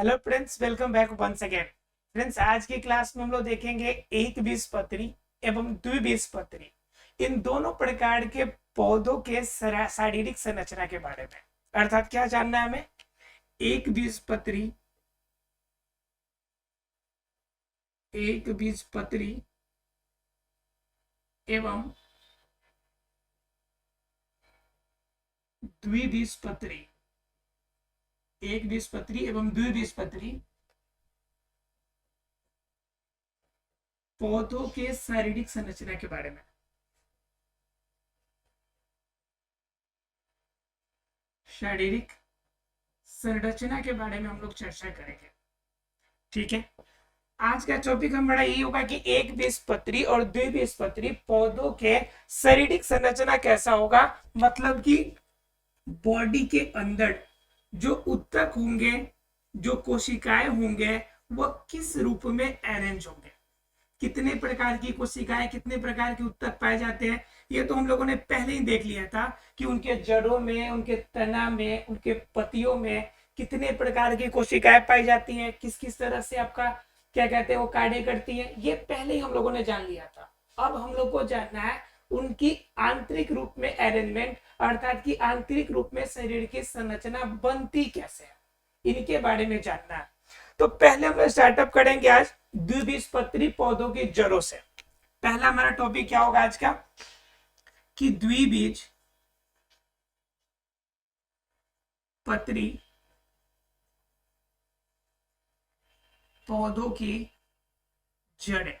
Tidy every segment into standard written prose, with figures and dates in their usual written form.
Hello friends, welcome back once again. Friends, आज की class में हम लोग देखेंगे एक बीजपत्री एवं द्विबीजपत्री, इन दोनों प्रकार के पौधों के शारीरिक संरचना के बारे में। अर्थात क्या जानना है हमें? एक बीजपत्री एवं द्विबीजपत्री, एक बीजपत्री एवं द्विबीजपत्री पौधों के शारीरिक संरचना के बारे में। शारीरिक संरचना के बारे में हम लोग चर्चा करेंगे। ठीक है, आज का टॉपिक हमारा यही होगा कि एक बीजपत्री और द्विबीजपत्री पौधों के शारीरिक संरचना कैसा होगा। मतलब कि बॉडी के अंदर जो उत्तक होंगे, जो कोशिकाएं होंगे, वो किस रूप में अरेंज होंगे, कितने प्रकार की कोशिकाएं, कितने प्रकार के उत्तक पाए जाते हैं, ये तो हम लोगों ने पहले ही देख लिया था कि उनके जड़ों में, उनके तना में, उनके पत्तियों में कितने प्रकार की कोशिकाएं पाई जाती हैं, किस किस तरह से आपका क्या कहते हैं वो कार्य करती है, ये पहले ही हम लोगों ने जान लिया था। अब हम लोग को जानना है उनकी आंतरिक रूप में अरेंजमेंट, अर्थात की आंतरिक रूप में शरीर की संरचना बनती कैसे है, इनके बारे में जानना है। तो पहले हम स्टार्टअप करेंगे आज द्विबीजपत्री पौधों की जड़ों से। पहला हमारा टॉपिक क्या होगा आज का कि द्विबीज पत्री पौधों की जड़ें।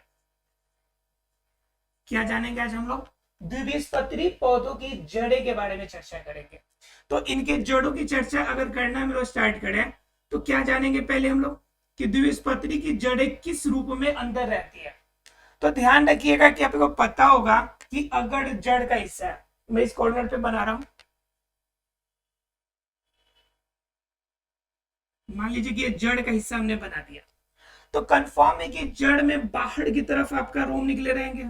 क्या जानेंगे आज हम लोग? द्विबीजपत्री पौधों की जड़ें के बारे में चर्चा करेंगे। तो इनके जड़ों की चर्चा अगर करना हम लोग स्टार्ट करें तो क्या जानेंगे पहले हम लोग कि द्विबीजपत्री की जड़ें किस रूप में अंदर रहती है। तो ध्यान रखिएगा कि आपको पता होगा कि अगर जड़ का हिस्सा है, मैं इस कॉर्नर पे बना रहा हूं, मान लीजिए कि ये जड़ का हिस्सा हमने बना दिया, तो कंफर्म है कि जड़ में बाहर की तरफ आपका रोम निकले रहेंगे,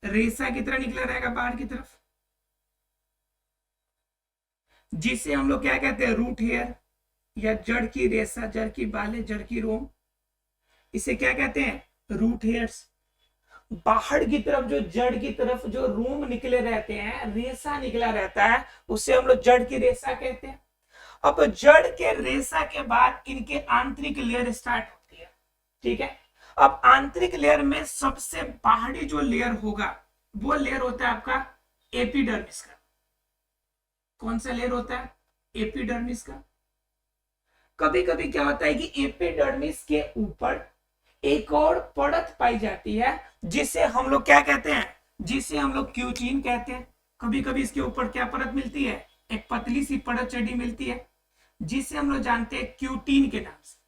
रेशा की तरह निकला रहेगा बाहर की तरफ, जिसे हम लोग क्या कहते हैं, रूट हेयर या जड़ की रेशा, जड़ की बालें, जड़ की रोम, इसे क्या कहते हैं, रूट हेयर्स। बाहर की तरफ जो जड़ की तरफ जो रूम निकले रहते हैं, रेशा निकला रहता है, उसे हम लोग जड़ की रेशा कहते हैं। अब जड़ के रेशा के बाद इनके आंतरिक लेयर स्टार्ट होती है। ठीक है, अब आंतरिक लेयर में सबसे बाहरी जो लेयर होगा वो लेयर होता है आपका एपिडर्मिस का। कौन सा लेयर होता है? एपिडर्मिस का। कभी कभी क्या होता है कि एपिडर्मिस के ऊपर एक और परत पाई जाती है, जिसे हम लोग क्या कहते हैं, जिसे हम लोग क्यूटीन कहते हैं। कभी कभी इसके ऊपर क्या परत मिलती है, एक पतली सी परत चढ़ी मिलती है, जिसे हम लोग जानते हैं क्यूटीन के नाम से।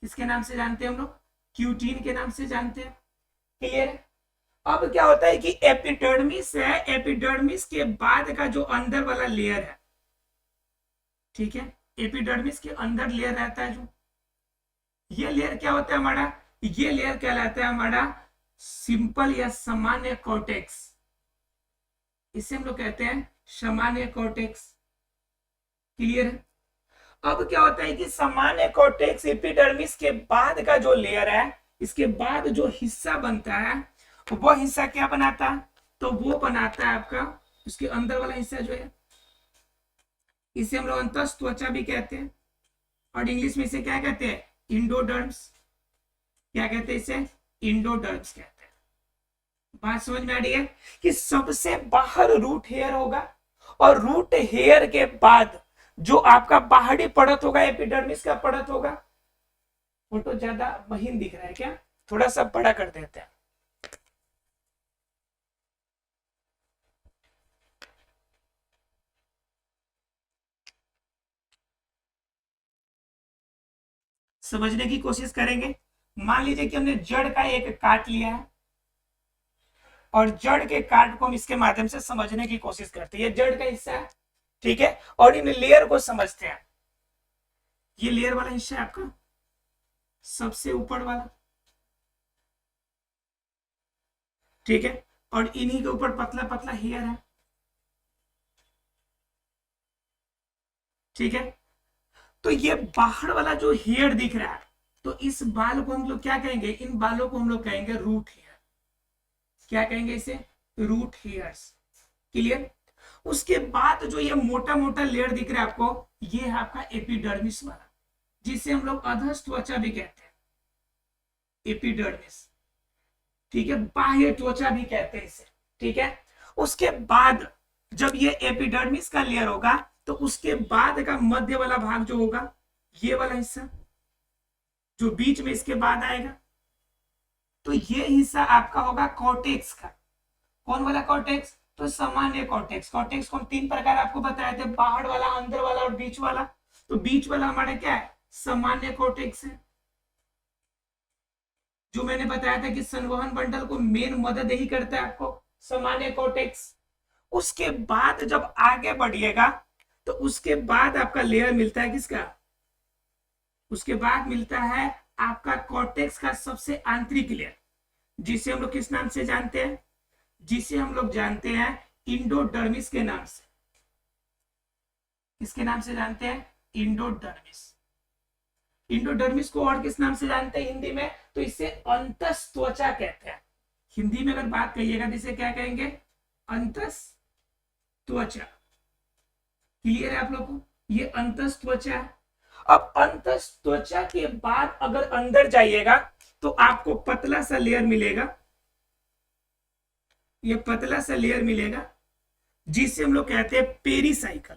किसके नाम से जानते हैं हम लोग? क्यूटीन के नाम से जानते हैं। क्लियर है? अब क्या होता है कि एपिडर्मिस है, एपिडर्मिस के बाद का जो अंदर वाला लेयर है, ठीक है, एपिडर्मिस के अंदर लेयर रहता है जो, ये लेयर क्या होता है हमारा, ये लेयर कहलाता है हमारा सिंपल या सामान्य कॉर्टेक्स। इसे हम लोग कहते हैं सामान्य कॉर्टेक्स। क्लियर है? अब क्या होता है कि सामान्य कॉर्टेक्स एपिडर्मिस के बाद का जो लेयर है, इसके बाद जो हिस्सा बनता है, वो हिस्सा क्या बनाता है, तो वो बनाता है आपका उसके अंदर वाला हिस्सा जो है, इसे हम लोग अंतस त्वचा भी कहते हैं, और इंग्लिश में इसे क्या कहते हैं, इंडोडर्म्स। क्या कहते हैं इसे? इंडोडर्म्स कहते हैं। बात समझ में आ रही है कि सबसे बाहर रूट हेयर होगा, और रूट हेयर के बाद जो आपका बाहरी परत होगा, एपिडर्मिस का परत होगा। फोटो ज्यादा महीन दिख रहा है क्या? थोड़ा सा बड़ा कर देते हैं। समझने की कोशिश करेंगे। मान लीजिए कि हमने जड़ का एक काट लिया है, और जड़ के काट को हम इसके माध्यम से समझने की कोशिश करते हैं। ये जड़ का हिस्सा है, ठीक है, और इन लेयर को समझते हैं। ये लेयर वाला हिस्सा है आपका सबसे ऊपर वाला, ठीक है, और इन्हीं के ऊपर पतला पतला हेयर है। ठीक है, तो ये बाहर वाला जो हेयर दिख रहा है, तो इस बाल को हम लोग क्या कहेंगे, इन बालों को हम लोग कहेंगे रूट हेयर। क्या कहेंगे इसे, रूट हेयर्स। क्लियर। उसके बाद जो ये मोटा मोटा लेयर दिख रहा है आपको, ये है आपका एपिडर्मिस वाला, जिसे हम लोग अधस त्वचा भी कहते हैं, एपिडर्मिस। ठीक है, बाह्य त्वचा भी कहते हैं इसे। ठीक है, उसके बाद जब ये एपिडर्मिस का लेयर होगा, तो उसके बाद का मध्य वाला भाग जो होगा, ये वाला हिस्सा जो बीच में इसके बाद आएगा, तो ये हिस्सा आपका होगा कॉर्टेक्स का। कौन वाला कॉर्टेक्स, तो सामान्य कॉर्टेक्स। कॉर्टेक्स को हम तीन प्रकार आपको बताए थे, बाहर वाला, अंदर वाला और बीच वाला। तो बीच वाला हमारा क्या है, सामान्य कॉर्टेक्स है, जो मैंने बताया था कि संवहन बंडल को मेन मदद ही करता है आपको, सामान्य कॉर्टेक्स। उसके बाद जब आगे बढ़िएगा, तो उसके बाद आपका लेयर मिलता है किसका, उसके बाद मिलता है आपका कॉर्टेक्स का सबसे आंतरिक लेयर, जिसे हम लोग किस नाम से जानते हैं, जिसे हम लोग जानते हैं इंडोडर्मिस के नाम से। किसके नाम से जानते हैं, इंडोडर्मिस। इंडोडर्मिस को और किस नाम से जानते हैं हिंदी में, तो इसे अंतस त्वचा कहते हैं। हिंदी में अगर बात कहिएगा तो इसे क्या कहेंगे, अंतस त्वचा। क्लियर है आप लोग को, ये अंतस त्वचा है। अब अंतस त्वचा के बाद अगर अंदर जाइएगा, तो आपको पतला सा लेयर मिलेगा, ये पतला सा लेयर मिलेगा, जिसे हम लोग कहते हैं पेरीसाइकल।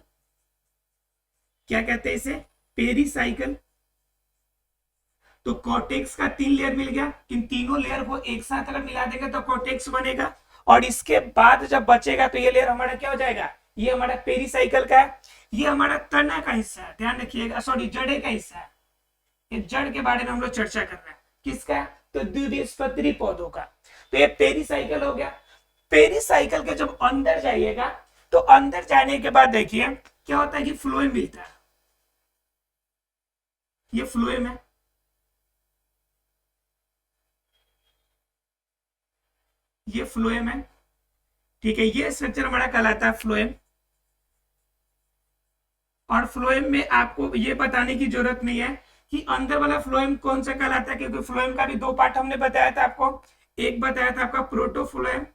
क्या कहते हैं इसे, पेरीसाइकल। तो कॉर्टेक्स का 3 लेयर मिल गया, इन तीनों लेयर को एक साथ अगर मिला देंगे तो कॉर्टेक्स बनेगा। और इसके बाद जब बचेगा, तो ये लेयर हमारा क्या हो जाएगा, ये हमारा पेरीसाइकल का है। ये हमारा तना का हिस्सा है, ध्यान रखिएगा, सॉरी जड़े का हिस्सा है। ये जड़ के बारे में हम लोग चर्चा कर रहे हैं, किसका, तो द्विबीजपत्री पौधों का। तो ये पेरीसाइकल हो गया। पेरीसाइकल के जब अंदर जाइएगा, तो अंदर जाने के बाद देखिए क्या होता है कि फ्लोएम मिलता है, ये फ्लोएम है। ये फ्लोएम है, ठीक है, ये स्ट्रक्चर हमारा कहलाता है फ्लोएम। और फ्लोएम में आपको ये बताने की जरूरत नहीं है कि अंदर वाला फ्लोएम कौन सा कहलाता है, क्योंकि फ्लोएम का भी 2 पार्ट हमने बताया था आपको। एक बताया था आपका प्रोटोफ्लोएम,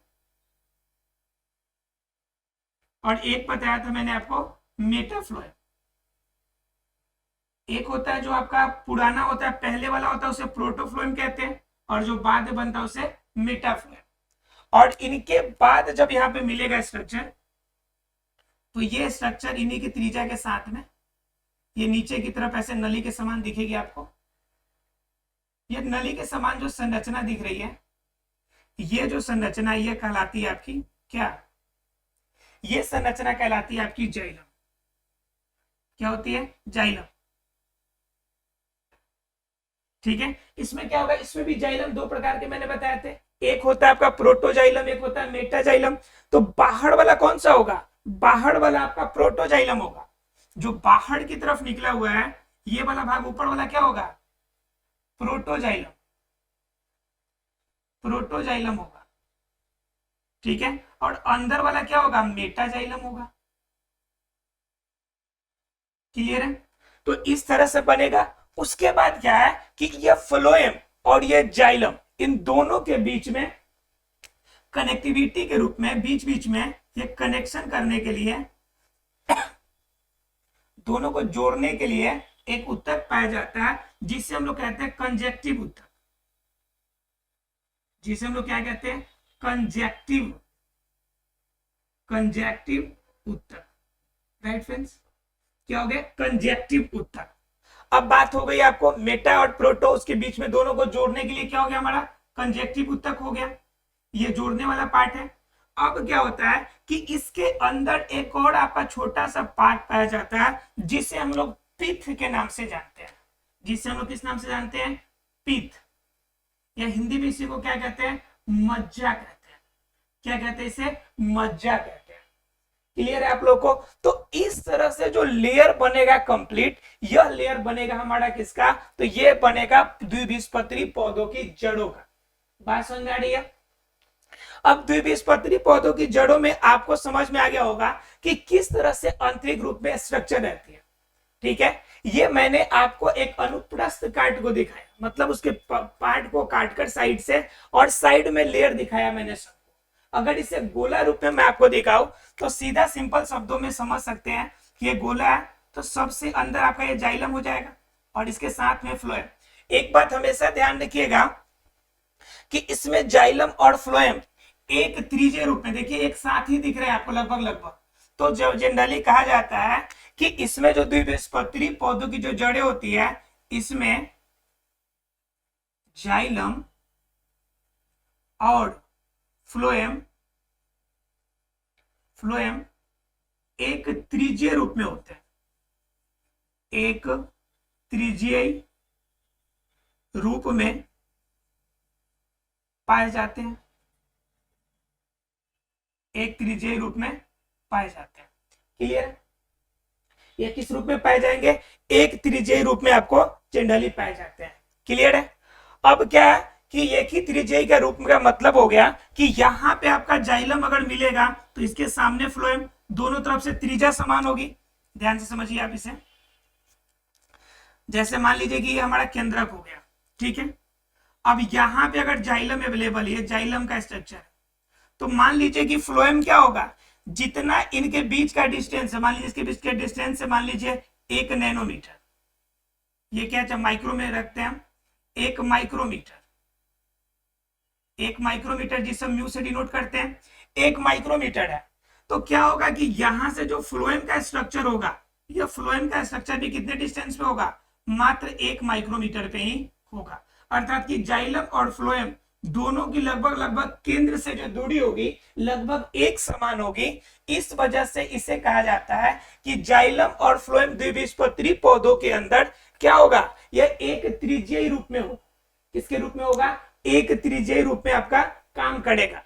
और एक बताया था मैंने आपको मेटाफ्लोएम। एक होता है जो आपका पुराना होता है, पहले वाला होता है, उसे प्रोटोफ्लोएम कहते हैं, और जो बाद में बनता है उसे मेटाफ्लोएम। और इनके बाद जब यहाँ पे मिलेगा स्ट्रक्चर, तो ये स्ट्रक्चर इन्हीं की त्रिज्या के साथ में, ये नीचे की तरफ ऐसे नली के समान दिखेगी आपको। ये नली के समान जो संरचना दिख रही है, ये जो संरचना ये कहलाती है आपकी क्या, ये संरचना कहलाती है आपकी जाइलम। क्या होती है, जाइलम। ठीक है, इसमें क्या होगा, इसमें भी जाइलम 2 प्रकार के मैंने बताए थे, एक होता है आपका प्रोटोजाइलम, एक होता है मेटाजाइलम। तो बाहर वाला कौन सा होगा, बाहर वाला आपका प्रोटोजाइलम होगा, जो बाहर की तरफ निकला हुआ है। ये वाला भाग ऊपर वाला क्या होगा, प्रोटोजाइलम, प्रोटोजाइलम होगा। ठीक है, और अंदर वाला क्या होगा, मेटाजाइलम होगा। क्लियर है, तो इस तरह से बनेगा। उसके बाद क्या है कि ये फ्लोएम और ये जाइलम, इन दोनों के बीच में कनेक्टिविटी के रूप में, बीच बीच में ये कनेक्शन करने के लिए, दोनों को जोड़ने के लिए एक ऊतक पाया जाता है, जिसे हम लोग कहते हैं कंजेक्टिव ऊतक। जिसे हम लोग क्या कहते हैं, कंजेक्टिव, कंजेक्टिव ऊतक। राइट फ्रेंड्स, क्या हो गया, कंजेक्टिव ऊतक। अब बात हो गई आपको मेटा और प्रोटो, उसके बीच में दोनों को जोड़ने के लिए क्या हो गया, हमारा कंजेक्टिव ऊतक हो गया, ये जोड़ने वाला पार्ट है। अब क्या होता है कि इसके अंदर एक और आपका छोटा सा पार्ट पाया जाता है, जिसे हम लोग पिथ के नाम से जानते हैं, जिसे हम लोग किस नाम से जानते हैं, पिथ, या हिंदी में इसी को क्या कहते हैं, मज्जा कहते हैं। क्या कहते हैं इसे, मज्जा कहते हैं। क्लियर है आप लोग को, तो इस तरह से जो लेयर बनेगा कंप्लीट, यह लेयर बनेगा हमारा किसका, तो ये बनेगा द्विबीजपत्री पौधों की जड़ों का। बात समझ में आ रही है। अब द्विबीजपत्री पौधों की जड़ों में आपको समझ में आ गया होगा कि किस तरह से आंतरिक रूप में स्ट्रक्चर रहती है। ठीक है, ये मैंने आपको एक अनुप्रस्थ काट को दिखाया, मतलब उसके पार्ट को काटकर साइड से, और साइड में लेयर दिखाया मैंने सबको। अगर इसे गोला रूप में मैं आपको दिखाऊं तो सीधा सिंपल शब्दों में समझ सकते हैं कि ये गोला है, तो सबसे अंदर आपका ये जाइलम हो जाएगा और इसके साथ में फ्लोएम। एक बात हमेशा ध्यान रखिएगा कि इसमें जाइलम और फ्लोएम एक त्रिज्यीय रूप में, देखिए एक साथ ही दिख रहे हैं आपको लगभग लगभग। तो जब जनरली कहा जाता है कि इसमें जो द्विबीजपत्री पौधों की जो जड़ें होती है, इसमें जाइलम और फ्लोएम एक त्रिज्यीय रूप में होते हैं, एक त्रिज्यीय रूप में पाए जाते हैं, एक त्रिज्यीय रूप में पाए जाते हैं। क्लियर? ये किस रूप में पाए जाएंगे? एक त्रिज्यीय रूप में आपको जनरली पाए जाते हैं। क्लियर है? अब क्या है कि एक ही त्रिज्यीय का रूप का मतलब हो गया कि यहां पे आपका जाइलम अगर मिलेगा तो इसके सामने फ्लोएम, दोनों तरफ से त्रिज्या समान होगी। ध्यान से समझिए आप इसे। जैसे मान लीजिए कि ये हमारा केंद्रक हो गया, ठीक है। अब यहां पे अगर जाइलम अवेलेबल है, जाइलम का स्ट्रक्चर, तो मान लीजिए कि फ्लोएम क्या होगा, जितना इनके बीच का डिस्टेंस है, मान लीजिए इसके बीच के डिस्टेंस है मान लीजिए 1 नैनोमीटर, ये क्या है माइक्रो में रखते हैं हम, 1 माइक्रोमीटर, 1 माइक्रोमीटर जिसे हम म्यू से डिनोट करते हैं, 1 माइक्रोमीटर है। तो क्या होगा कि यहां से जो फ्लोएम का स्ट्रक्चर होगा, यह फ्लोएम का स्ट्रक्चर भी कितने डिस्टेंस पे होगा, मात्र 1 माइक्रोमीटर पे ही होगा। अर्थात कि जाइलम और फ्लोएम दोनों की लगभग लगभग केंद्र से जो दूरी होगी लगभग एक समान होगी। इस वजह से इसे कहा जाता है कि जाइलम और फ्लोएम द्विबीजपत्री पौधों के अंदर क्या होगा, यह एक त्रिज्यीय रूप में हो। किसके रूप में होगा? एक त्रिज्यीय रूप में आपका काम करेगा।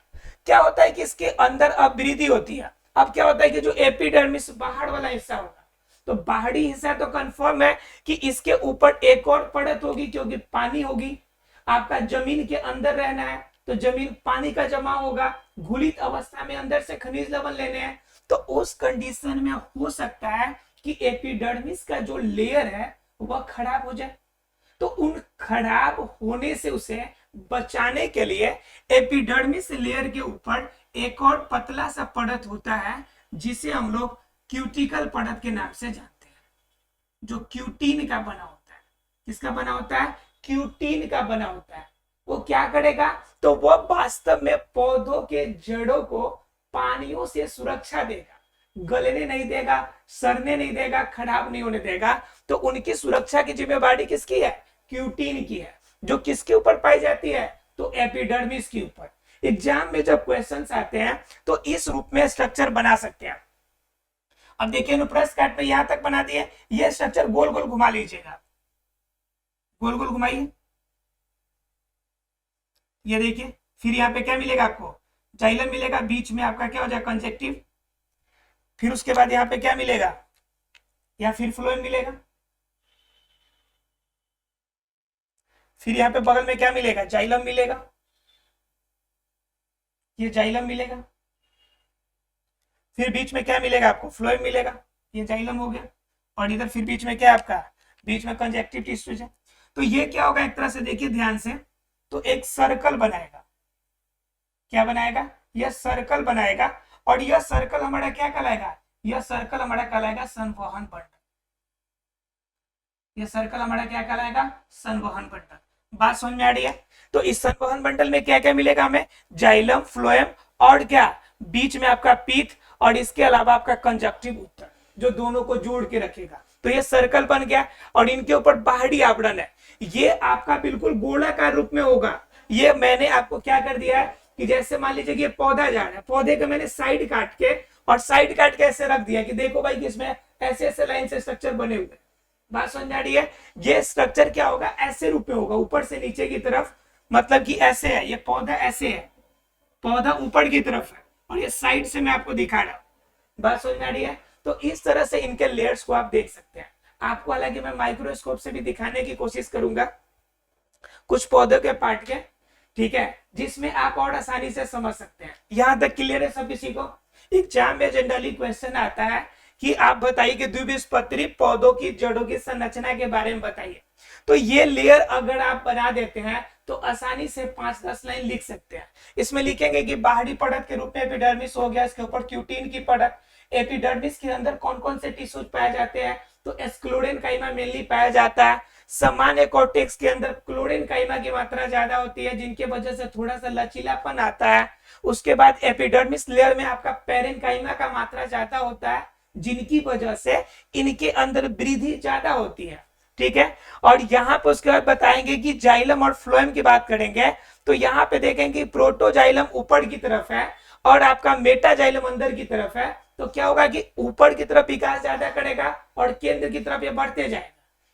क्या होता है कि इसके अंदर अवृद्धि होती है। अब क्या होता है कि जो एपिडर्मिस बाहर वाला हिस्सा होगा, तो बाहरी हिस्सा तो कंफर्म है कि इसके ऊपर एक और परत होगी, क्योंकि पानी होगी। आपका जमीन के अंदर रहना है तो जमीन पानी का जमा होगा, घुलित अवस्था में अंदर से खनिज लवण लेने हैं, तो उस कंडीशन में हो सकता है कि एपिडर्मिस का जो लेयर है वह खराब हो जाए। तो उन खराब होने से उसे बचाने के लिए एपिडर्मिस लेयर के ऊपर एक और पतला सा परत होता है, जिसे हम लोग क्यूटिकल परत के नाम से जानते हैं, जो क्यूटीन का बना होता है। किसका बना होता है? क्यूटीन का बना होता है। वो क्या करेगा, तो वह वास्तव में पौधों के जड़ों को पानियों से सुरक्षा देगा, गलने नहीं देगा, सड़ने नहीं देगा, खराब नहीं होने देगा। तो उनकी सुरक्षा की जिम्मेवारी किसकी है? क्यूटीन की है, जो किसके ऊपर पाई जाती है? तो एपिडर्मिस के ऊपर। एग्जाम में जब क्वेश्चंस आते हैं तो इस रूप में स्ट्रक्चर बना सकते हैं। अब देखिए अनुप्रस्थ काट पे यहां तक बना दिए, ये स्ट्रक्चर गोल गोल घुमा लीजिएगा, गोल गोल घुमाइए, ये देखिए। फिर यहाँ पे क्या मिलेगा आपको? जाइलम मिलेगा, बीच में आपका क्या हो जाएगा? कंजेक्टिव। फिर उसके बाद यहाँ पे क्या मिलेगा? या फिर फ्लोएम मिलेगा। फिर यहाँ पे बगल में क्या मिलेगा? जाइलम मिलेगा, ये जाइलम मिलेगा। फिर बीच में क्या मिलेगा आपको? फ्लोएम मिलेगा, ये जाइलम हो गया। और इधर फिर बीच में क्या है आपका? बीच में कंजेक्टिव टिश्यूज है। तो ये क्या होगा, एक तरह से देखिए ध्यान से, तो एक सर्कल बनाएगा। क्या बनाएगा? यह सर्कल बनाएगा। और यह सर्कल हमारा क्या कहलाएगा? यह सर्कल हमारा कहलाएगा संवहन बंडल। यह सर्कल हमारा क्या कहलाएगा? संवहन बंडल। बात समझ में आ रही है? तो इस संवहन बंडल में क्या क्या मिलेगा हमें? जाइलम, फ्लोएम और क्या बीच में आपका पीत, और इसके अलावा आपका कंजक्टिव उत्तर, जो दोनों को जोड़ के रखेगा। तो ये सर्कल बन गया और इनके ऊपर बाहरी आवरण है। ये आपका बिल्कुल गोलाकार रूप में होगा। ये मैंने आपको क्या कर दिया है कि जैसे मान लीजिए कि ये पौधा जा रहा है, पौधे को मैंने साइड काट के ऐसे रख दिया कि देखो भाई कि इसमें ऐसे ऐसे लाइन से स्ट्रक्चर बने हुए। बात समझ आ रही है? ये स्ट्रक्चर क्या होगा? ऐसे रूप में होगा, ऊपर से नीचे की तरफ, मतलब कि ऐसे है। ये पौधा ऐसे है, पौधा ऊपर की तरफ है और ये साइड से मैं आपको दिखा रहा हूं। बात समझ में आ रही है? तो इस तरह से इनके लेयर्स को आप देख सकते हैं। आपको हालांकि मैं माइक्रोस्कोप से भी दिखाने की कोशिश करूंगा कुछ पौधों के पार्ट के, ठीक है, जिसमें आप और आसानी से समझ सकते हैं। यहां तक क्लियर है सब किसी को? एग्जाम में जनरली क्वेश्चन आता है कि आप बताइए कि द्विबीजपत्री पौधों की जड़ों की संरचना के बारे में बताइए। तो ये लेयर अगर आप बना देते हैं तो आसानी से 5-10 लाइन लिख सकते हैं। इसमें लिखेंगे कि बाहरी परत के रूप में एपिडर्मिस हो गया, इसके ऊपर क्यूटीन की परत। एपिडर्मिस के अंदर कौन कौन से टिश्यूज पाए जाते हैं, तो एस्क्लोडेनकाइमा मेनली पाया जाता है। सामान्य कॉर्टेक्स के अंदर क्लोरेनकाइमा की मात्रा ज्यादा होती है, जिनके वजह से थोड़ा सा लचीलापन आता है। उसके बाद एपिडर्मिस लेयर में आपका पेरेनकाइमा का मात्रा ज्यादा होता है, जिनकी वजह से इनके अंदर वृद्धि ज्यादा होती है। ठीक है, और यहाँ पे उसके बाद बताएंगे कि जाइलम और फ्लोएम की बात करेंगे। तो यहाँ पे देखेंगे प्रोटोजाइलम ऊपर की तरफ है और आपका मेटाजाइलम अंदर की तरफ है। तो क्या होगा कि ऊपर की तरफ विकास ज्यादा करेगा और केंद्र की तरफ ये बढ़ते जाएगा।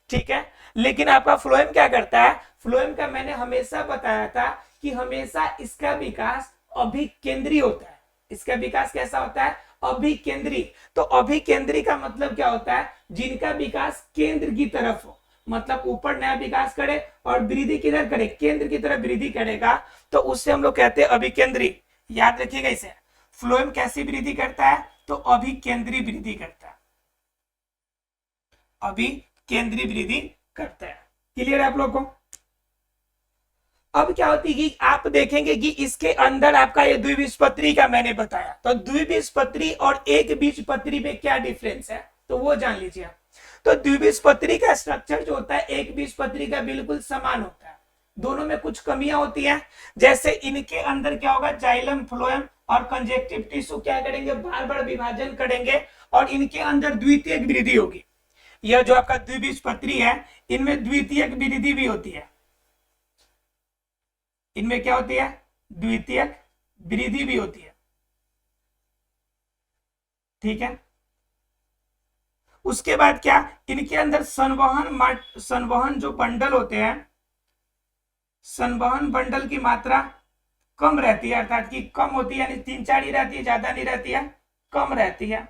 ठीक है, लेकिन आपका फ्लोएम क्या करता है, फ्लोएम का मैंने हमेशा बताया था कि हमेशा इसका विकास अभिकेंद्री होता है। इसका विकास कैसा होता है, अभिकेंद्री। तो अभिकेंद्री का मतलब क्या होता है, जिनका विकास केंद्र की तरफ हो, मतलब ऊपर नया विकास करे और वृद्धि किधर करे, केंद्र की तरफ वृद्धि करेगा, तो उससे हम लोग कहते हैं अभिकेंद्री। याद रखिएगा इसे। फ्लोएम कैसी वृद्धि करता है, तो अभिकेंद्री वृद्धि करता है, अभिकेंद्री वृद्धि करता है। क्लियर है आप लोग को। अब क्या होती है कि आप देखेंगे कि इसके अंदर आपका ये द्विबीजपत्री का मैंने बताया, तो द्विबीजपत्री और एक बीजपत्री में क्या डिफरेंस है, तो वो जान लीजिए आप। तो द्विबीजपत्री का स्ट्रक्चर जो होता है एक बीजपत्री का बिल्कुल समान होता है, दोनों में कुछ कमियां होती हैं। जैसे इनके अंदर क्या होगा, जाइलम, फ्लोएम और कंजेक्टिव टिश्यू क्या करेंगे, बार बार विभाजन करेंगे और इनके अंदर द्वितीयक वृद्धि होगी। यह जो आपका द्विबीजपत्री है, इनमें द्वितीयक वृद्धि भी होती है। इनमें क्या होती है, द्वितीयक वृद्धि भी होती है। ठीक है, उसके बाद क्या, इनके अंदर संवहन जो बंडल होते हैं, संवहन बंडल की मात्रा कम रहती है, अर्थात कि कम होती है, यानी 3-4 ही रहती है, ज्यादा नहीं रहती है, कम रहती है।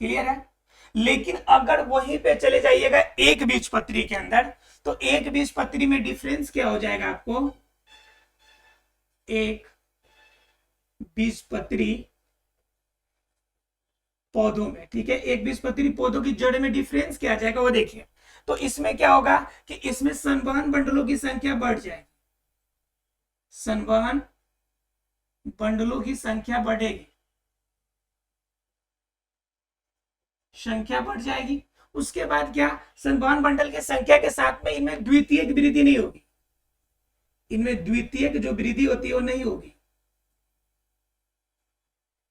क्लियर है। लेकिन अगर वहीं पे चले जाइएगा एक बीजपत्री के अंदर, तो एक बीजपत्री में डिफरेंस क्या हो जाएगा आपको, एक बीजपत्री पौधों में, ठीक है, एक बीजपत्री पौधों की जड़ में डिफरेंस क्या आ जाएगा वो देखिए। तो इसमें क्या होगा कि इसमें संवहन बंडलों की संख्या बढ़ जाएगी, संवहन बंडलों की संख्या बढ़ेगी, संख्या बढ़ जाएगी। उसके बाद क्या, संवहन बंडल की संख्या के साथ में इनमें द्वितीयक वृद्धि नहीं होगी, इनमें द्वितीयक जो वृद्धि होती है वो नहीं होगी,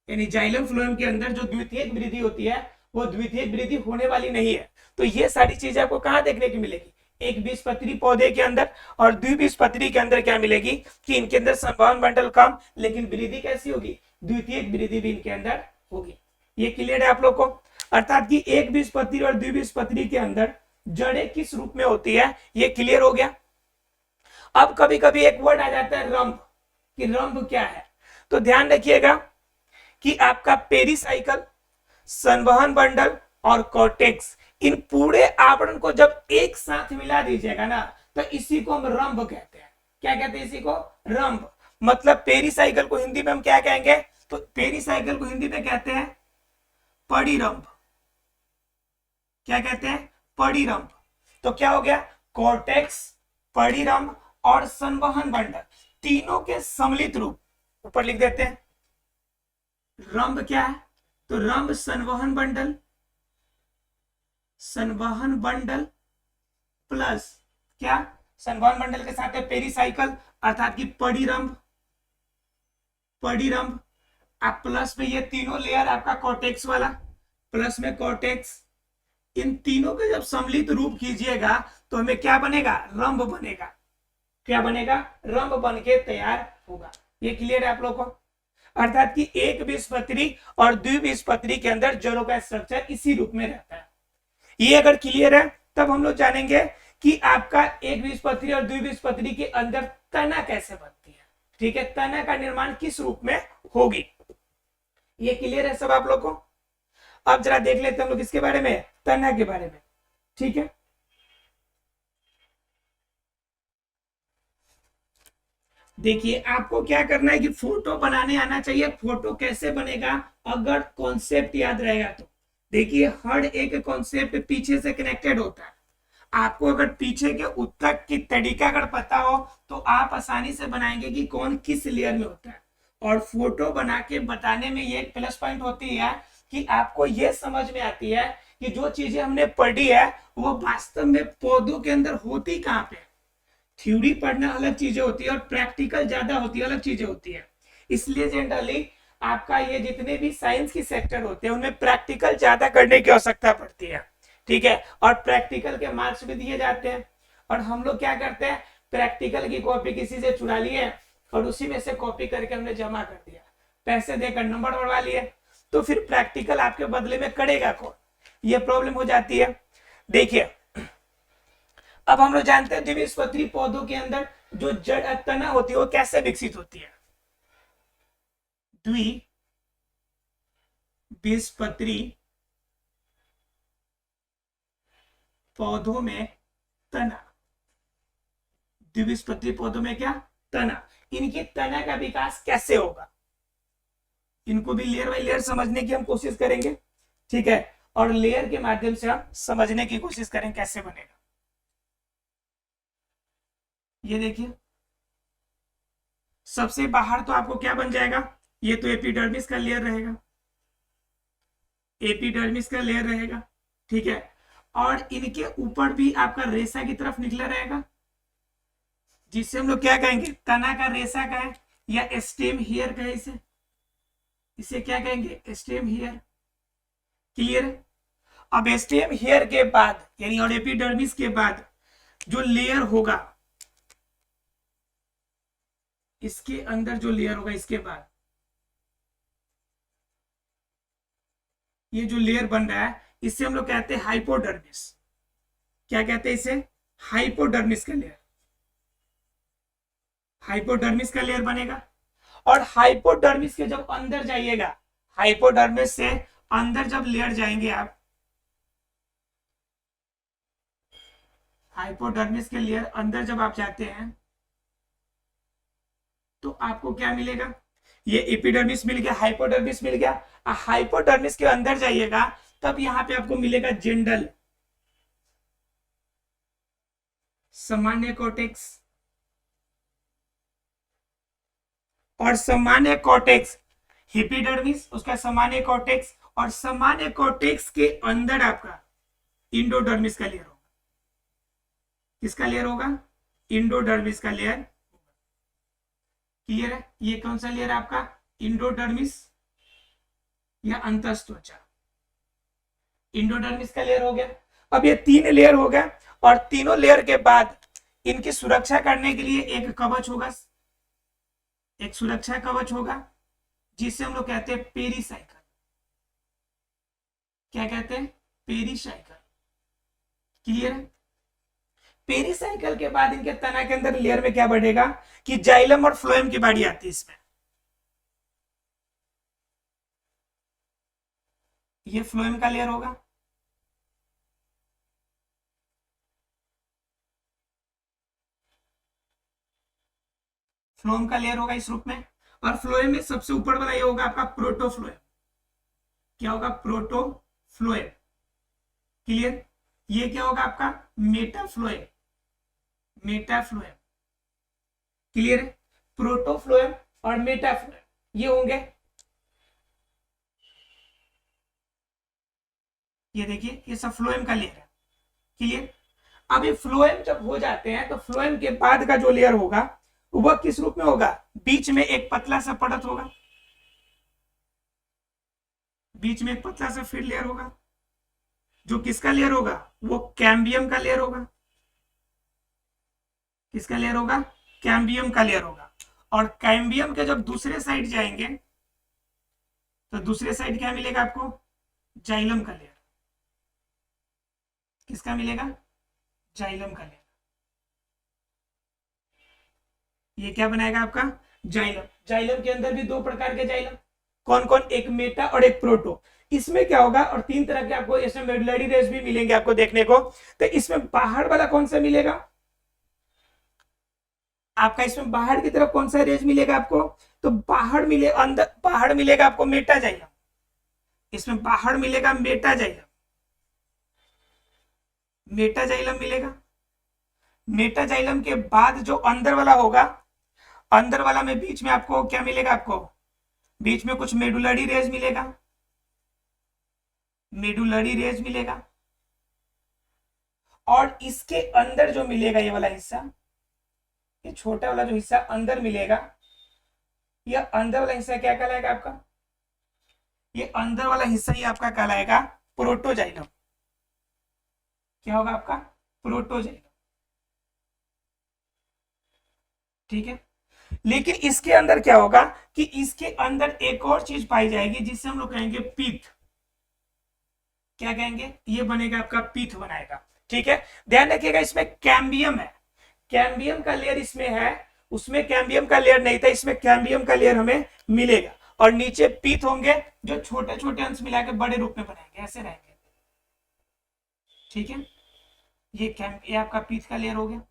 यानी जाइलम फ्लोएम के अंदर जो द्वितीयक वृद्धि होती है वो द्वितीयक वृद्धि होने वाली नहीं है। तो ये सारी चीजें आपको कहां देखने की मिलेगी, एक बीजपत्री पौधे के अंदर। और द्विबीजपत्री के अंदर क्या मिलेगी कि इनके अंदर संवहन बंडल कम, लेकिन वृद्धि कैसी होगी, द्वितीयक वृद्धि भी इनके अंदर होगी। ये क्लियर है आप लोग को। अर्थात कि एक बीजपत्री और द्विबीजपत्री के अंदर जड़ें किस रूप में होती है, ये क्लियर हो गया। अब कभी कभी एक वर्ड आ जाता है रंभ, कि रंभ क्या है। तो ध्यान रखिएगा कि आपका पेरिसाइकल, संवहन बंडल और कॉर्टेक्स, इन पूरे आवरण को जब एक साथ मिला दीजिएगा ना, तो इसी को हम रंभ कहते हैं। क्या कहते हैं इसी को, रंभ। मतलब पेरिसाइकल को हिंदी में हम क्या कहेंगे, तो पेरिसाइकल को हिंदी में कहते हैं परिरंभ। क्या कहते हैं, परिरंभ। तो क्या हो गया, कॉर्टेक्स, परिरंभ और संवहन बंडल, तीनों के सम्मिलित रूप, ऊपर लिख देते हैं। रंभ क्या है, तो रंभ संवहन बंडल, संवहन बंडल प्लस क्या, संवहन बंडल के साथ है पेरिसाइकल, अर्थात कि परिरंभ, परिरंभ आप प्लस में ये तीनों लेयर आपका कॉर्टेक्स वाला, प्लस में कॉर्टेक्स, इन तीनों के जब सम्मिलित रूप कीजिएगा तो हमें क्या बनेगा, रंभ बनेगा। क्या बनेगा, रंभ बन के तैयार होगा। ये क्लियर है आप लोग को। अर्थात कि एक बीजपत्री और द्विबीजपत्री के अंदर जड़ों का स्ट्रक्चर इसी रूप में रहता है। ये अगर क्लियर है तब हम लोग जानेंगे कि आपका एक बीजपत्री और द्विबीजपत्री के अंदर तना कैसे बनती है। ठीक है, तना का निर्माण किस रूप में होगी, ये क्लियर है सब आप लोग को। अब जरा देख लेते हैं हम लोग इसके बारे में, तना के बारे में। ठीक है, देखिए आपको क्या करना है कि फोटो बनाने आना चाहिए। फोटो कैसे बनेगा, अगर कॉन्सेप्ट याद रहेगा तो। देखिए हर एक कॉन्सेप्ट पीछे से कनेक्टेड होता है। आपको अगर पीछे के उत्तर की तरीका अगर पता हो तो आप आसानी से बनाएंगे कि कौन किस लेयर में होता है। और फोटो बना के बताने में ये एक प्लस पॉइंट होती है कि आपको ये समझ में आती है कि जो चीजें हमने पढ़ी है वो वास्तव में पौधों के अंदर होती कहाँ पे। थ्योरी पढ़ना अलग चीजें होती है और प्रैक्टिकल ज्यादा होती है, अलग चीजें होती है। इसलिए जनरली आपका ये जितने भी साइंस की सेक्टर होते हैं उनमें प्रैक्टिकल ज्यादा करने की आवश्यकता पड़ती है, ठीक है। और प्रैक्टिकल के मार्क्स भी दिए जाते हैं। और हम लोग क्या करते हैं, प्रैक्टिकल की कॉपी किसी से चुरा लिए और उसी में से कॉपी करके हमने जमा कर दिया, पैसे देकर नंबर बढ़वा लिए, तो फिर प्रैक्टिकल आपके बदले में करेगा कौन, ये प्रॉब्लम हो जाती है। देखिए अब हम लोग जानते हैं द्विबीजपत्री पौधों के अंदर जो जड़ तना होती है वो कैसे विकसित होती है। द्विबीजपत्री पौधों में तना, द्विबीजपत्री पौधों में क्या, तना। इनकी तना का विकास कैसे होगा, इनको भी लेयर बाय लेयर समझने की हम कोशिश करेंगे, ठीक है। और लेयर के माध्यम से हम समझने की कोशिश करें कैसे बनेगा। ये देखिए सबसे बाहर तो आपको क्या बन जाएगा, ये तो एपिडर्मिस का लेयर रहेगा, एपिडर्मिस का लेयर रहेगा, ठीक है। और इनके ऊपर भी आपका रेशा की तरफ निकला रहेगा, जिससे हम लोग क्या कहेंगे, तना का रेशा का है या स्टेम हेयर का है, इसे क्या कहेंगे, स्टेम हेयर। क्लियर है। अब स्टेम हेयर के बाद यानी और एपिडर्मिस के बाद जो लेयर होगा, इसके अंदर जो लेयर होगा, इसके बाद ये जो लेयर बन रहा है इससे हम लोग कहते हैं हाइपोडर्मिस। क्या कहते हैं इसे, हाइपोडर्मिस का लेयर, हाइपोडर्मिस का लेयर बनेगा। और हाइपोडर्मिस के जब अंदर जाइएगा, हाइपोडर्मिस से अंदर जब लेयर जाएंगे आप, हाइपोडर्मिस के लेयर अंदर जब आप जाते हैं तो आपको क्या मिलेगा, ये एपिडर्मिस मिल गया, हाइपोडर्मिस मिल गया। हाइपोडर्मिस के अंदर जाइएगा तब यहां पे आपको मिलेगा जेंडल, सामान्य कोटेक्स। और सामान्य कोटेक्स हिपिडर्मिस, उसका सामान्य कोटेक्स, और सामान्य कोटेक्स के अंदर आपका इंडोडर्मिस का लेयर होगा। किसका लेयर होगा, इंडोडर्मिस का लेयर। क्लियर है, ये कौन सा लेयर आपका, इंडोडर्मिस या अंतस्त्वचा, इंडोडर्मिस का लेयर हो गया। अब ये 3 लेयर हो गया और तीनों लेयर के बाद इनकी सुरक्षा करने के लिए एक कवच होगा, एक सुरक्षा कवच होगा जिसे हम लोग कहते हैं पेरीसाइकल। क्या कहते हैं, पेरीसाइकल। क्लियर है। पेरीसाइकल के बाद इनके तना के अंदर लेयर में क्या बढ़ेगा कि जाइलम और फ्लोएम की बारी आती है इसमें। ये फ्लोएम का लेयर होगा, फ्लोएम का लेयर होगा इस रूप में। और फ्लोएम में सबसे ऊपर वाला ये होगा आपका प्रोटोफ्लोएम। क्या होगा, प्रोटोफ्लोएम। क्लियर। ये क्या होगा आपका, मेटाफ्लोएम, मेटाफ्लोएम। क्लियर है। प्रोटोफ्लोएम और मेटाफ्लोएम ये होंगे। ये देखिए ये सब फ्लोएम का लेयर है। क्लियर। अब ये फ्लोएम जब हो जाते हैं तो फ्लोएम के बाद का जो लेयर होगा वह किस रूप में होगा, बीच में एक पतला सा परत होगा, बीच में एक पतला सा फिर लेयर होगा जो किसका लेयर होगा, वो कैम्बियम का लेयर होगा। किसका लेयर होगा, कैम्बियम का लेयर होगा। और कैम्बियम के जब दूसरे साइड जाएंगे तो दूसरे साइड क्या मिलेगा आपको, जाइलम का लेयर। किसका मिलेगा, जाइलम का लेयर। ये क्या बनाएगा आपका, जाइलम। जाइलम के अंदर भी 2 प्रकार के जाइलम, कौन कौन, एक मेटा और एक प्रोटो। इसमें क्या होगा, और 3 तरह के आपको इसमें मेडुलरी रेस भी मिलेंगे आपको देखने को। तो इसमें बाहर वाला कौन सा मिलेगा, आपका इसमें बाहर की तरफ कौन सा रेज मिलेगा आपको, तो बाहर मिले अंदर बाहर मिलेगा आपको मेटाजाइलम, इसमें बाहर मिलेगा मेटाजाइलम, मेटाजाइलम मिलेगा। मेटाजाइलम के बाद जो अंदर वाला होगा, अंदर वाला में बीच में आपको क्या मिलेगा, आपको बीच में कुछ मेडुलरी रेज मिलेगा, मेडुलरी रेज मिलेगा। और इसके अंदर जो मिलेगा ये वाला हिस्सा, ये छोटा वाला जो हिस्सा अंदर मिलेगा, ये अंदर वाला हिस्सा क्या कहलाएगा आपका, ये अंदर वाला हिस्सा ही आपका कहलाएगा प्रोटोजाइलम। क्या होगा आपका, प्रोटोजाइलम। ठीक है, लेकिन इसके अंदर क्या होगा कि इसके अंदर एक और चीज पाई जाएगी जिसे हम लोग कहेंगे पीथ। क्या कहेंगे, ये बनेगा आपका पीथ बनाएगा। ठीक है, ध्यान रखिएगा इसमें कैम्बियम है, कैम्बियम का लेयर इसमें है, उसमें कैम्बियम का लेयर नहीं था, इसमें कैम्बियम का लेयर हमें मिलेगा। और नीचे पीथ होंगे जो छोटे छोटे अंश मिला के बड़े रूप में बनाएंगे, ऐसे रहेंगे। ठीक है, ये आपका पीथ का लेयर हो गया।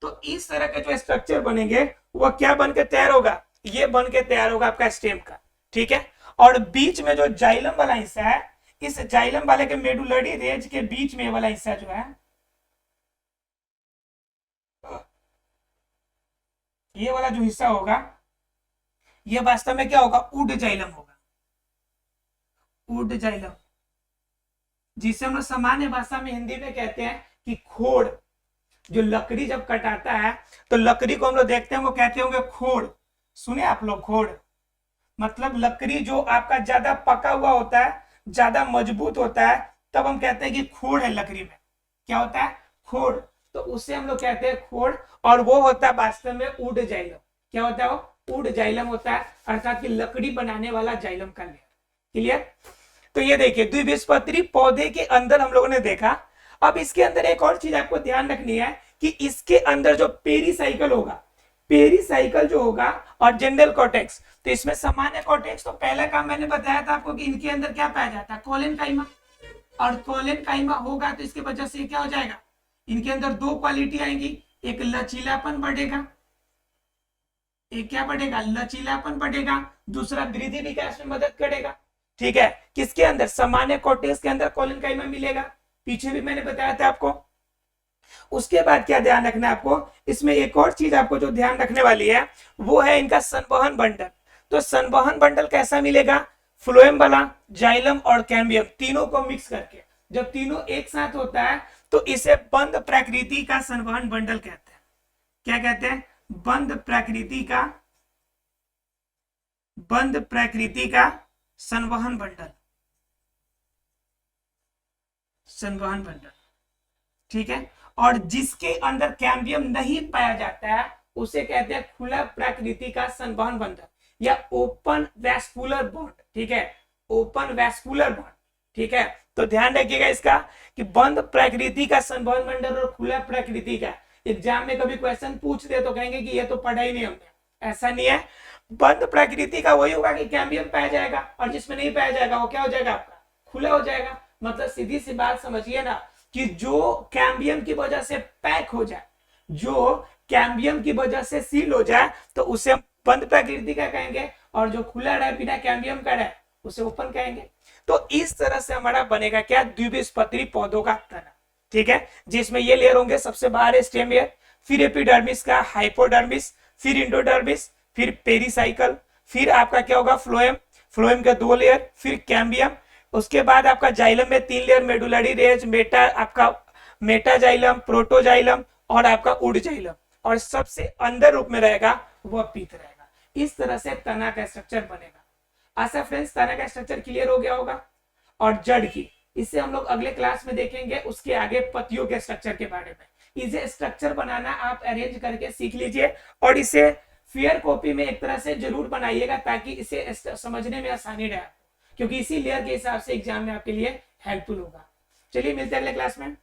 तो इस तरह के जो स्ट्रक्चर बनेंगे वो क्या बन के तैयार होगा, ये बन के तैयार होगा आपका स्टेम का। ठीक है, और बीच में जो जाइलम वाला हिस्सा है, इस जाइलम वाले के मेडुलरी रेज के बीच में वाला हिस्सा जो है, ये वाला जो हिस्सा होगा, ये वास्तव में क्या होगा, उड जाइलम होगा, उड जाइलम, जिसे हम लोग सामान्य भाषा में हिंदी में कहते हैं कि खोड़। जो लकड़ी जब कटाता है तो लकड़ी को हम लोग देखते हैं वो कहते होंगे खोड़, सुने आप लोग खोड़, मतलब लकड़ी जो आपका ज्यादा पका हुआ होता है, ज्यादा मजबूत होता है, तब हम कहते हैं कि खोड़ है लकड़ी में। क्या होता है, खोड़, तो उससे हम लोग कहते हैं खोड़। और वो होता है वास्तव में उड जाइलम। क्या होता है, वो उड जाइलम होता है, अर्थात कि लकड़ी बनाने वाला जाइलम का लेयर। क्लियर। तो ये देखिए द्विबीजपत्री पौधे के अंदर हम लोगों ने देखा। अब इसके अंदर एक और चीज आपको ध्यान रखनी है कि इसके अंदर जो पेरीसाइकिल होगा, पेरीसाइकिल जो होगा, और जनरल कॉर्टेक्स, तो इसमें सामान्य कॉर्टेक्स, तो पहला काम मैंने बताया था आपको कि इनके अंदर क्या पाया जाता है, कोलेनकाइमा। और कोलेनकाइमा होगा तो इसकी वजह से क्या हो जाएगा, इनके अंदर दो क्वालिटी आएंगी, एक लचीलापन बढ़ेगा, एक क्या बढ़ेगा, लचीलापन बढ़ेगा, दूसरा वृद्धि विकास में मदद करेगा। ठीक है, किसके अंदर, सामान्य कॉर्टेक्स के अंदर कोलेनकाइमा मिलेगा, पीछे भी मैंने बताया था आपको। उसके बाद क्या ध्यान रखना है आपको, इसमें एक और चीज आपको जो ध्यान रखने वाली है वो है इनका संवहन बंडल। तो संवहन बंडल कैसा मिलेगा, फ्लोएम वाला, जाइलम और कैम्बियम तीनों को मिक्स करके, जब तीनों एक साथ होता है तो इसे बंद प्रकृति का संवहन बंडल कहते हैं। क्या कहते हैं, बंद प्रकृति का, बंद प्रकृति का संवहन बंडल, संवहन बंडल। ठीक है, और जिसके अंदर कैम्बियम नहीं पाया जाता है उसे कहते हैं खुला प्रकृति का संवहन बंडल या ओपन वैस्कुलर बॉन्ड। ठीक है, ओपन वैस्कुलर बॉन्ड। ठीक है, तो ध्यान रखिएगा इसका कि बंद प्रकृति का संवहन बंडल और खुला प्रकृति का, एग्जाम में कभी क्वेश्चन पूछ दे तो कहेंगे कि ये तो पढ़ा ही नहीं हमने, ऐसा नहीं है। बंद प्रकृति का वही होगा कि कैम्बियम पाया जाएगा, और जिसमें नहीं पाया जाएगा वो क्या हो जाएगा, आपका खुला हो जाएगा। मतलब सीधी सी बात समझिए ना कि जो कैम्बियम की वजह से पैक हो जाए, जो कैम्बियम की वजह से सील हो जाए, तो उसे हम बंद प्रकृति का कहेंगे, और जो खुला रहे बिना कैम्बियम का रहे उसे ओपन कहेंगे। तो इस तरह से हमारा बनेगा क्या, द्विबीजपत्री पौधों का तना। ठीक है, जिसमें ये लेयर होंगे, सबसे बाहर है स्टेम लेयर, फिर एपिडर्मिस का हाइपोडर्मिस, फिर इंडोडर्मिस, फिर पेरीसाइकल, फिर आपका क्या होगा फ्लोएम, फ्लोएम के दो लेयर, फिर कैम्बियम, उसके बाद आपका जाइलम में 3 लेयर, मेडुलरी रेज, मेटा आपका मेटाजाइलम, प्रोटोजाइलम और आपका उड जाइलम, और सबसे अंदर रूप में रहेगा वह पीत रहेगा। इस तरह से तना का स्ट्रक्चर बनेगा। आशा फ्रेंड्स तना का स्ट्रक्चर क्लियर हो गया होगा। और जड़ की, इसे हम लोग अगले क्लास में देखेंगे, उसके आगे पत्तियों के स्ट्रक्चर के बारे में। इसे स्ट्रक्चर बनाना आप अरेंज करके सीख लीजिए, और इसे फेयर कॉपी में एक तरह से जरूर बनाइएगा ताकि इसे समझने में आसानी रहे, क्योंकि इसी लेयर के हिसाब से एग्जाम में आपके लिए हेल्पफुल होगा। चलिए मिलते हैं अगले क्लास में।